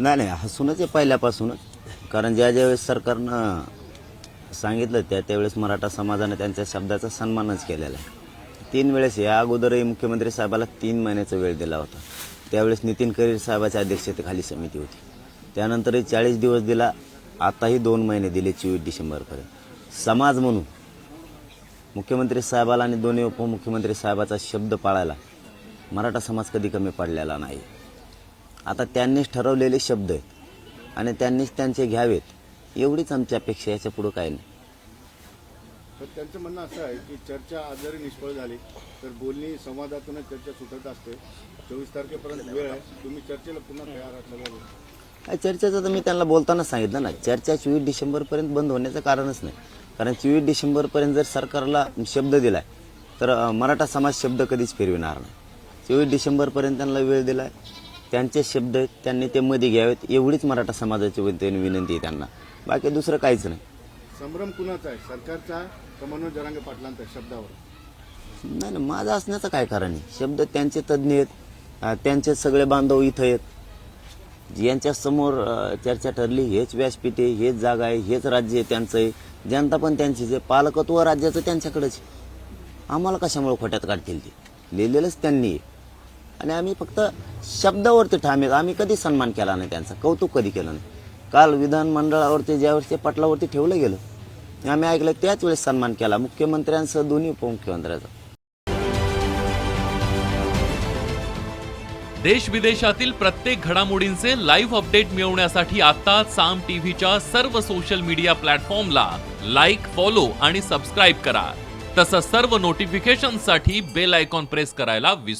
नाही नाही, हसूनच आहे पहिल्यापासूनच. कारण ज्या ज्यावेळेस सरकारनं सांगितलं त्यावेळेस मराठा समाजाने त्यांच्या शब्दाचा सन्मानच केलेला आहे. 3 वेळेस या अगोदरही मुख्यमंत्री साहेबाला 3 महिन्याचा वेळ दिला होता. त्यावेळेस नितीन करीर साहेबाच्या अध्यक्षतेखाली समिती होती. त्यानंतरही 40 दिवस दिला. आताही 2 महिने दिले 24 डिसेंबरपर्यंत. समाज म्हणून मुख्यमंत्री साहेबाला आणि दोन्ही उपमुख्यमंत्री साहेबाचा शब्द पाळायला मराठा समाज कधी कमी पडलेला नाही. आता त्यांनीच ठरवलेले शब्द आहेत आणि त्यांनीच त्यांचे घ्यावेत, एवढीच आमची अपेक्षा. याच्या पुढे काही नाही. तर त्यांचं म्हणणं असं आहे की चर्चा आज जरी निष्फळ झाली तर बोलणी संवादातूनच चर्चा सुटत असते. 24 तारखेपर्यंत वेळ आहे, तुम्ही चर्चेला पुन्हा तयार असल्यावर. चर्चेचं तर मी त्यांना बोलताना सांगितलं ना, चर्चा 24 डिसेंबरपर्यंत बंद होण्याचं कारणच नाही. कारण 24 डिसेंबरपर्यंत जर सरकारला शब्द दिलाय तर मराठा समाज शब्द कधीच फिरविणार नाही. 24 डिसेंबरपर्यंत त्यांना वेळ दिलाय. त्यांचे शब्द आहेत, त्यांनी ते मध्ये घ्यावेत, एवढीच मराठा समाजाची विनंती आहे त्यांना. बाकी दुसरं काहीच नाही. संभ्रम कुणाचा आहे, सरकारचा का मनोज जरांगे पाटलांचा शब्दावर? नाही नाही, माझं असण्याचं काय कारण आहे. शब्द त्यांचे तज्ज्ञ आहेत, त्यांचे सगळे बांधव इथं आहेत. यांच्या समोर चर्चा ठरली, हेच व्यासपीठ आहे, हेच जागा आहे, हेच राज्य आहे त्यांचं आहे. जनता पण त्यांचीच आहे. पालकत्व राज्याचं त्यांच्याकडेच आहे. आम्हाला कशामुळे खोट्यात काढतील ते? लिहिलेलंच त्यांनी आहे. आणि आम्ही फक्त शब्दावरती ठाम आहेत. आम्ही कधी सन्मान केला नाही त्यांचा, कौतुक कधी केलं नाही. काल विधानमंडळावरती ज्यावेळेस ते पटलावरती ठेवलं गेलं, आम्ही ऐकलं त्याच वेळेस सन्मान केला मुख्यमंत्र्यांसह दोन्ही उपमुख्यमंत्र्यांचा. देश विदेशातील प्रत्येक घडामोडींचे लाईव्ह अपडेट मिळवण्यासाठी आता साम टीव्हीच्या सर्व सोशल मीडिया प्लॅटफॉर्मला लाईक, फॉलो आणि सबस्क्राईब करा. तसंच सर्व नोटिफिकेशनसाठी बेल आयकॉन प्रेस करायला विसरू